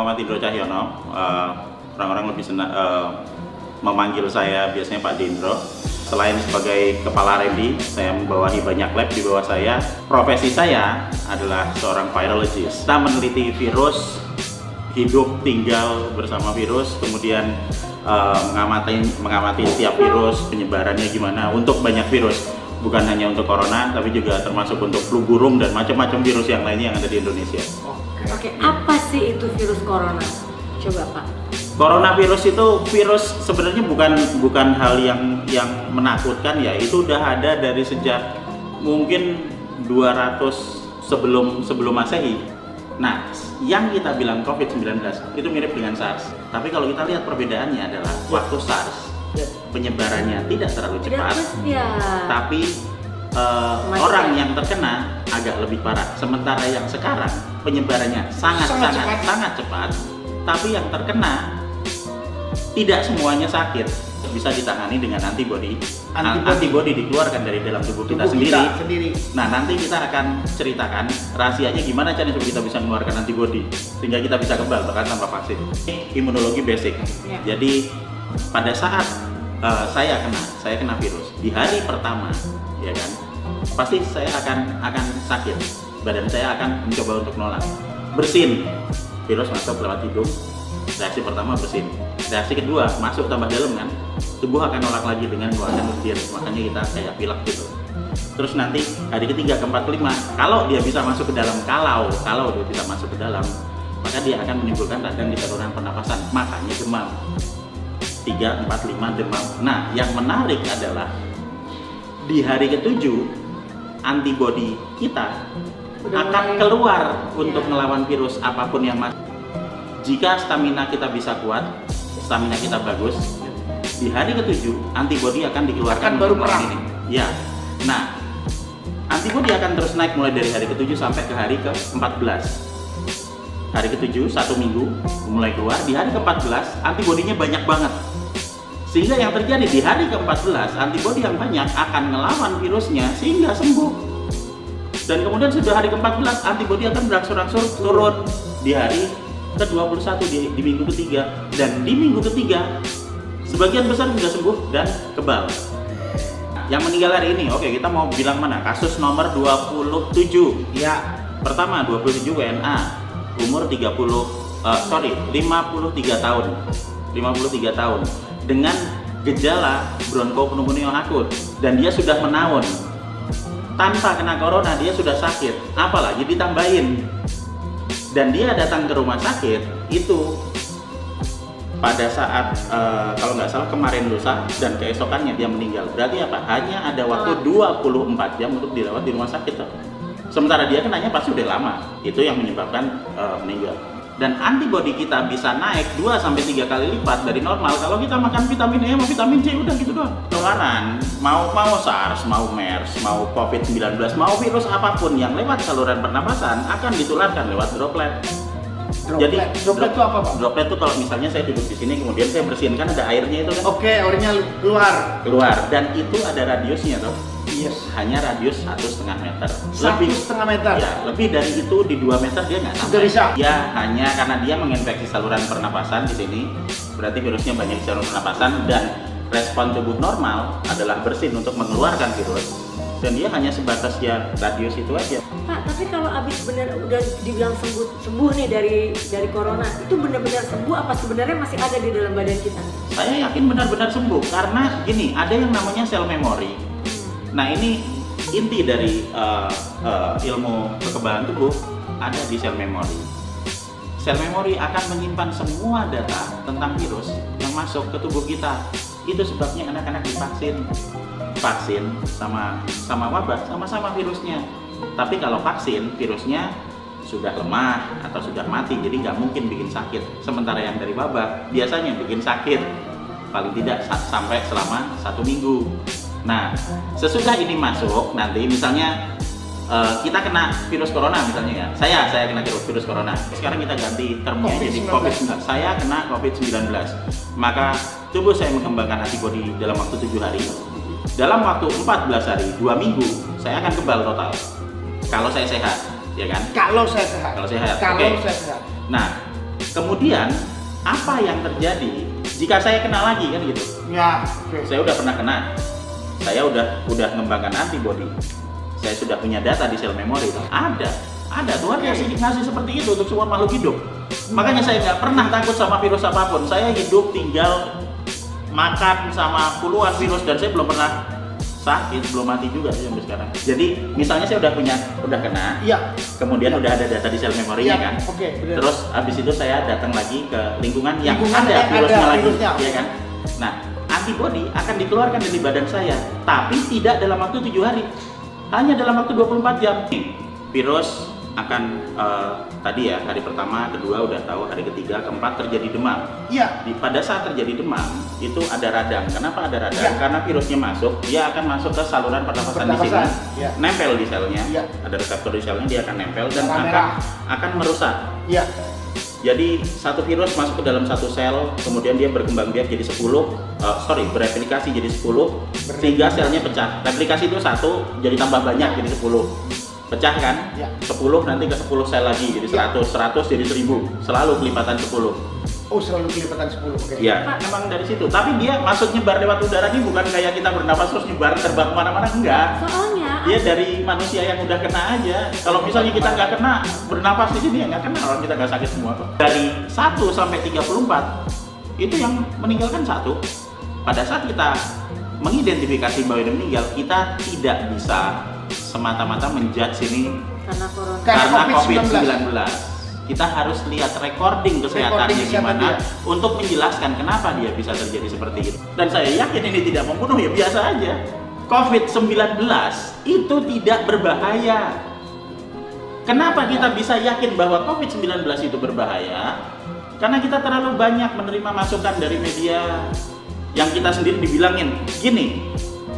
Muhammad Indro Cahyono. Orang-orang lebih senang memanggil saya biasanya Pak Dindro. Selain sebagai kepala R&D, saya membawahi banyak lab di bawah saya. Profesi saya adalah seorang virologist. Kita meneliti virus, hidup tinggal bersama virus, kemudian mengamati setiap virus, penyebarannya gimana untuk banyak virus. Bukan hanya untuk corona, tapi juga termasuk untuk flu burung dan macam-macam virus yang lainnya yang ada di Indonesia. Oke, apa sih itu virus corona? Coba Pak. Coronavirus itu virus sebenarnya bukan hal yang menakutkan ya. Itu udah ada dari sejak mungkin 200 sebelum Masehi. Nah, yang kita bilang COVID-19 itu mirip dengan SARS. Tapi kalau kita lihat perbedaannya adalah waktu SARS penyebarannya tidak terlalu cepat, tapi orang yang terkena agak lebih parah. Sementara yang sekarang penyebarannya sangat cepat, tapi yang terkena tidak semuanya sakit, bisa ditangani dengan antibodi. Antibodi dikeluarkan dari dalam tubuh kita sendiri. Nah, nanti kita akan ceritakan rahasianya gimana caranya supaya kita bisa mengeluarkan antibodi sehingga kita bisa kebal bahkan tanpa vaksin. Ini imunologi basic. Jadi pada saat saya kena virus di hari pertama, ya kan, pasti saya akan sakit. Badan saya akan mencoba untuk nolak. Bersin, virus masuk lewat hidung. Reaksi pertama bersin. Reaksi kedua masuk tambah dalam kan, tubuh akan nolak lagi dengan mengeluarkan lendir, makanya kita kayak pilek gitu. Terus nanti hari ketiga, keempat, kelima, kalau dia bisa masuk ke dalam, kalau dia bisa masuk ke dalam, maka dia akan menimbulkan radang di saluran pernapasan, makanya demam. 3, 4, 5 demam. Nah, yang menarik adalah di hari ketujuh antibodi kita akan keluar untuk melawan virus apapun yang masuk. Jika stamina kita bisa kuat, stamina kita bagus, di hari ketujuh antibodi akan dikeluarkan baru perang ini. Ya. Nah, antibodi akan terus naik mulai dari hari ketujuh sampai ke hari ke-14. Hari ketujuh, 1 minggu mulai keluar, di hari ke-14 antibodinya banyak banget. Sehingga yang terjadi di hari ke-14 antibodi yang banyak akan ngelawan virusnya sehingga sembuh. Dan kemudian sudah hari ke-14 antibodi akan berangsur-angsur turun di hari ke-21 di minggu ketiga, dan di minggu ketiga sebagian besar sudah sembuh dan kebal. Yang meninggal hari ini, oke, kita mau bilang mana? Kasus nomor 27. Ya, pertama 27 WNA, umur 53 tahun. 53 tahun dengan gejala bronkopneumonia akut, dan dia sudah menaun. Tanpa kena corona dia sudah sakit, apalagi ditambahin. Dan dia datang ke rumah sakit itu pada saat kalau nggak salah kemarin lusa, dan keesokannya dia meninggal. Berarti apa? Hanya ada waktu 24 jam untuk dirawat di rumah sakit. Sementara dia kenanya pasti udah lama. Itu yang menyebabkan meninggal. Dan antibodi kita bisa naik 2-3 kali lipat dari normal kalau kita makan vitamin E sama vitamin C, udah gitu doang. Penularan, mau SARS, mau MERS, mau COVID-19, mau virus apapun yang lewat saluran pernapasan akan ditularkan lewat droplet. Jadi droplet itu apa, Pak? Droplet itu kalau misalnya saya duduk di sini kemudian saya bersihin, kan ada airnya itu kan. Oke, airnya keluar. Dan itu ada radiusnya tuh. Yes. Hanya radius 1,5 meter. 1,5 meter. Ya, lebih dari itu di 2 meter dia nggak sampai. Sudah bisa. Ya, hanya karena dia menginfeksi saluran pernapasan di sini, berarti virusnya banyak di saluran pernapasan, dan respon tubuh normal adalah bersin untuk mengeluarkan virus. Dan dia hanya sebatas ya radius itu aja. Pak, tapi kalau abis benar udah dibilang sembuh nih dari corona, itu benar-benar sembuh apa sebenarnya masih ada di dalam badan kita? Saya yakin benar-benar sembuh karena gini, ada yang namanya sel memori. Nah, ini inti dari ilmu kekebalan tubuh ada di sel memori. Sel memori akan menyimpan semua data tentang virus yang masuk ke tubuh kita. Itu sebabnya anak-anak divaksin. Vaksin sama wabah sama-sama virusnya. Tapi kalau vaksin, virusnya sudah lemah atau sudah mati, jadi nggak mungkin bikin sakit. Sementara yang dari wabah biasanya bikin sakit, paling tidak sampai selama 1 minggu. Nah, sesudah ini masuk, nanti misalnya kita kena virus corona misalnya ya, saya kena virus corona. Sekarang kita ganti termnya jadi COVID-19. Saya kena COVID-19, maka tubuh saya mengembangkan antibodi dalam waktu 7 hari. Dalam waktu 14 hari, 2 minggu, saya akan kebal total. Kalau saya sehat, ya kan? Kalau saya sehat. Kalau sehat. Kalau Okay. saya sehat. Nah, Kemudian apa yang terjadi jika saya kena lagi kan gitu? Ya, oke. Saya udah pernah kena, saya udah ngembangkan antibody, saya sudah punya data di sel memori. Ada Tuhan ngasih seperti itu untuk semua makhluk hidup. Makanya saya nggak pernah takut sama virus apapun. Saya hidup tinggal makan sama puluhan virus dan saya belum pernah sakit, belum mati juga sampai sekarang. Jadi misalnya saya udah kena, Iya. kemudian udah ada data di sel memorinya kan. Oke, benar. Terus habis itu saya datang lagi ke lingkungan yang Lingkungan ada yang virusnya ada lagi, virusnya. ya kan? Nah, antibody akan dikeluarkan dari badan saya, tapi tidak dalam waktu 7 hari, hanya dalam waktu 24 jam. Virus akan tadi ya, hari pertama, kedua udah tahu, hari ketiga, keempat terjadi demam. Iya. Pada saat terjadi demam itu ada radang. Kenapa ada radang? Ya. Karena virusnya masuk, dia akan masuk ke saluran pernafasan di sini, Ya. nempel di selnya, Ya. ada reseptor di selnya, dia akan nempel dan Merah-merah. akan merusak. Iya. Jadi satu virus masuk ke dalam satu sel, kemudian dia berkembang biak jadi 10, bereplikasi jadi 10, sehingga selnya pecah. Replikasi itu 1, jadi tambah banyak jadi 10. Pecah kan? Ya. 10 nanti ke 10 sel lagi jadi 100, 100 jadi 1000, selalu kelipatan 10. Oh, selalu kelipatan 10. Oke. Iya, memang dari situ. Tapi dia masuk nyebar lewat udara ini bukan kayak kita bernapas terus nyebar terbang kemana-mana, enggak. Soalnya Dia dari manusia yang udah kena aja. Kalau misalnya kita nggak kena, bernapas di sini ya nggak kena, orang kita nggak sakit semua kok. Dari 1 sampai 34 itu yang meninggal kan 1. Pada saat kita mengidentifikasi bahwa dia meninggal, kita tidak bisa semata-mata menjudge ini karena corona. Karena karena COVID-19. COVID-19. Kita harus lihat recording kesehatannya Recording kesehatan gimana dia. untuk menjelaskan kenapa dia bisa terjadi seperti itu. Dan saya yakin ini tidak membunuh, ya biasa aja. COVID-19 itu tidak berbahaya. Kenapa kita bisa yakin bahwa COVID-19 itu berbahaya? Karena kita terlalu banyak menerima masukan dari media yang kita sendiri dibilangin gini.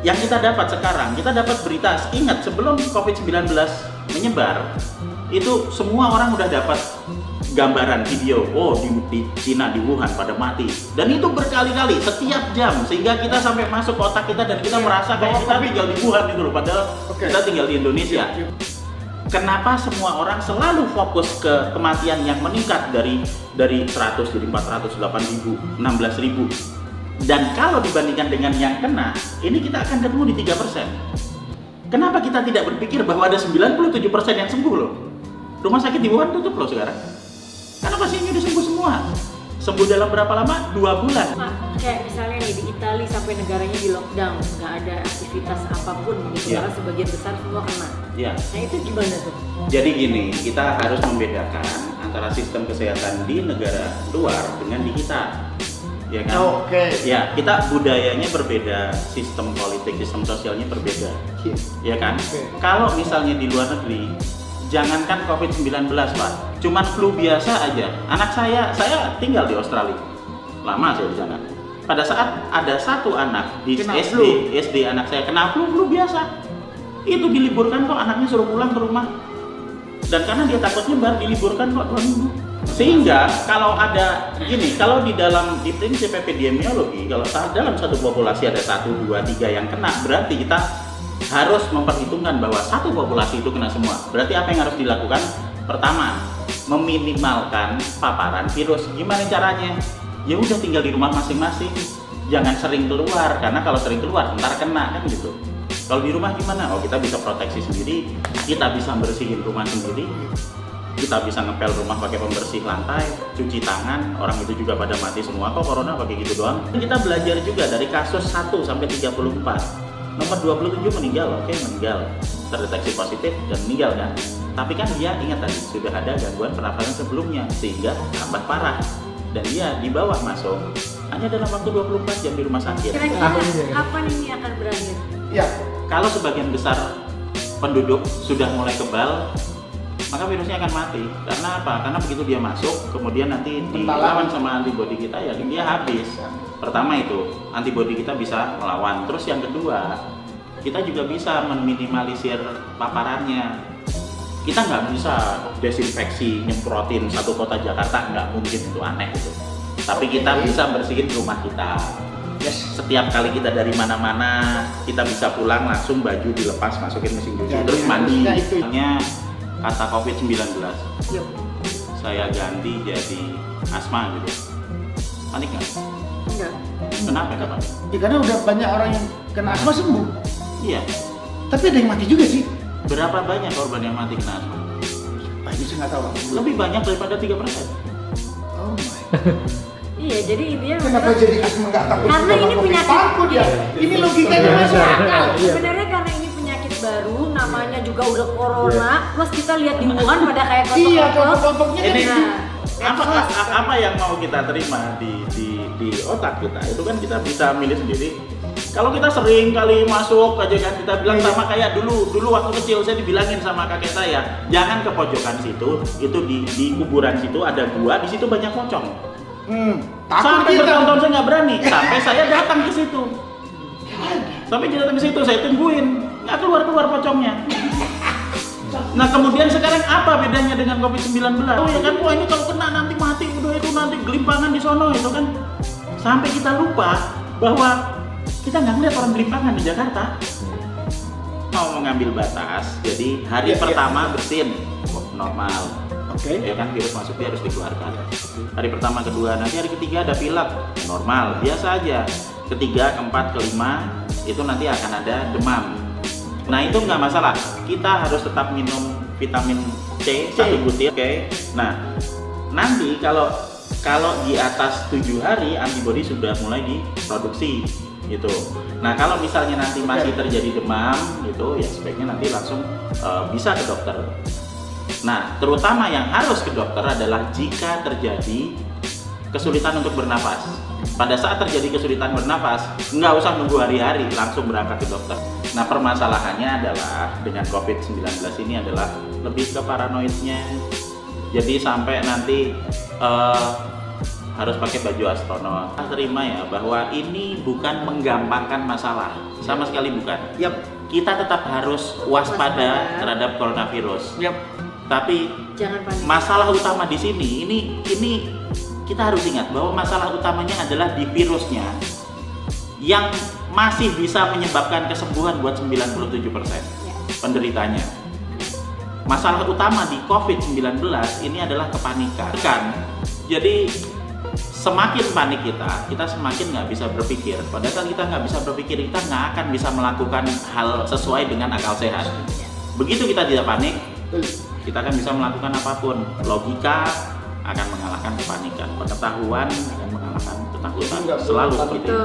Yang kita dapat sekarang, kita dapat berita, ingat sebelum COVID-19 menyebar, itu semua orang udah dapat gambaran video, oh di Cina, di Wuhan pada mati, dan itu berkali-kali setiap jam, sehingga kita sampai masuk ke otak kita dan kita merasa kayak kita tinggal di Wuhan gitu loh, padahal kita tinggal di Indonesia. Kenapa semua orang selalu fokus ke kematian yang meningkat dari 100 jadi 400, 8.000, 16.000? Dan kalau dibandingkan dengan yang kena, ini kita akan ketemu di 3%. Kenapa kita tidak berpikir bahwa ada 97% yang sembuh loh? Rumah sakit di Wuhan tutup loh sekarang. Karena pasiennya udah sembuh semua. Sembuh dalam berapa lama? 2 bulan. Pak, kayak misalnya nih di Italia sampai negaranya di lockdown, nggak ada aktivitas apapun gitu, Iya. karena sebagian besar semua kena. Ya. Nah itu gimana tuh? Jadi gini, kita harus membedakan antara sistem kesehatan di negara luar dengan di kita. Ya kan? Oh, oke. Ya, kita budayanya berbeda, sistem politik, sistem sosialnya berbeda. Iya. Ya kan? Oke. Kalau misalnya di luar negeri, jangankan COVID-19 Pak, cuman flu biasa aja. Anak saya tinggal di Australia, lama saya di sana. Pada saat ada satu anak di Kena SD anak saya kena flu biasa, itu diliburkan kok, anaknya suruh pulang ke rumah. Dan karena dia takut nyebar, diliburkan kok 2 minggu. Sehingga kalau ada gini, kalau di prinsip epidemiologi, kalau dalam satu populasi ada 1, 2, 3 yang kena, berarti kita harus memperhitungkan bahwa satu populasi itu kena semua. Berarti apa yang harus dilakukan? Pertama, meminimalkan paparan virus. Gimana caranya? Ya udah tinggal di rumah masing-masing. Jangan sering keluar, karena kalau sering keluar ntar kena kan gitu. Kalau di rumah gimana? Oh, kita bisa proteksi sendiri, kita bisa bersihin rumah sendiri, kita bisa ngepel rumah pakai pembersih lantai, cuci tangan. Orang itu juga pada mati semua kok corona pakai gitu doang. Kita belajar juga dari kasus 1 sampai 34. Nomor 27 meninggal, oke, meninggal, terdeteksi positif dan meninggal kan. Tapi kan dia ingat tadi sudah ada gangguan pernafasan sebelumnya sehingga tambah parah, dan dia di bawah masuk hanya dalam waktu 24 jam di rumah sakit. Kira-kira kapan ini akan berakhir? Ya. Kalau sebagian besar penduduk sudah mulai kebal, maka virusnya akan mati. Karena apa? Karena begitu dia masuk, kemudian nanti dilawan sama antibodi kita, ya dia habis. Pertama itu, antibodi kita bisa melawan. Terus yang kedua, kita juga bisa meminimalisir paparannya. Kita nggak bisa desinfeksi, nyemprotin satu kota Jakarta, nggak mungkin, itu aneh gitu. Tapi kita bisa bersihin rumah kita. Setiap kali kita dari mana-mana, kita bisa pulang langsung baju dilepas, masukin mesin cuci, terus mandi. Hanya kata COVID-19. Yuk. saya ganti jadi asma gitu, panik nggak? Enggak. Kenapa nggak panik? Ya, karena udah banyak orang yang kena asma sembuh. Iya. Tapi ada yang mati juga sih. Berapa banyak korban yang mati kena asma? Banyak saya nggak tahu. Lebih banyak daripada 3%. Oh my. Iya, jadi intinya Kenapa memang- jadi asma nggak takut? Karena sama ini COVID? penyakit. Takut ya. Ini logikanya masuk akal. Sebenarnya karena ini penyakit baru, namanya juga udah corona, plus kita lihat di Wuhan pada kayak Iya, kotok-kotok. kelompok-kelompoknya kan Ini itu. apa yang mau kita terima di otak kita itu kan kita bisa milih sendiri. Kalau kita sering kali masuk aja kan kita bilang sama kayak dulu waktu kecil saya dibilangin sama kakek saya, jangan ke pojokan situ, itu di kuburan situ ada gua, di situ banyak pocong. Takut Sampai kita. bertahun-tahun saya nggak berani, sampai saya datang ke situ. Sampai dia datang ke situ, saya tungguin, nggak keluar pocongnya. Nah kemudian sekarang apa bedanya dengan COVID-19? Oh ya kan, wah ini kalau kena nanti mati, udah itu nanti gelimpangan di sono itu kan. Sampai kita lupa bahwa kita nggak ngeliat orang gelimpangan di Jakarta. Mau mengambil batas, jadi hari Iya, pertama bersin normal. Oke. Ya kan virus masuk dia harus dikeluarkan. Hari pertama, kedua, nanti hari ketiga ada pilek normal, biasa aja. Ketiga, keempat, kelima itu nanti akan ada demam. Nah itu nggak masalah, kita harus tetap minum vitamin C 1 butir, oke. Nah nanti kalau di atas 7 hari antibodi sudah mulai diproduksi gitu. Nah kalau misalnya nanti masih terjadi demam gitu, ya sebaiknya nanti langsung bisa ke dokter. Nah terutama yang harus ke dokter adalah jika terjadi kesulitan untuk bernapas. Pada saat terjadi kesulitan bernapas, nggak usah nunggu hari-hari, langsung berangkat ke dokter. Nah permasalahannya adalah dengan COVID-19 ini adalah lebih ke paranoidnya. Jadi sampai nanti harus pakai baju astronot. Terima ya bahwa ini bukan menggampangkan masalah, sama sekali bukan. Yap. Kita tetap harus waspada terhadap coronavirus. Yap. Tapi Jangan panik. masalah utama di sini ini kita harus ingat bahwa masalah utamanya adalah di virusnya yang masih bisa menyebabkan kesembuhan buat 97% penderitanya. Masalah utama di COVID-19 ini adalah kepanikan. Jadi semakin panik kita semakin nggak bisa berpikir. Pada saat kita nggak bisa berpikir, kita nggak akan bisa melakukan hal sesuai dengan akal sehat. Begitu kita tidak panik, kita akan bisa melakukan apapun. Logika akan mengalahkan kepanikan, pengetahuan akan mengalahkan ketakutan. Selalu seperti itu.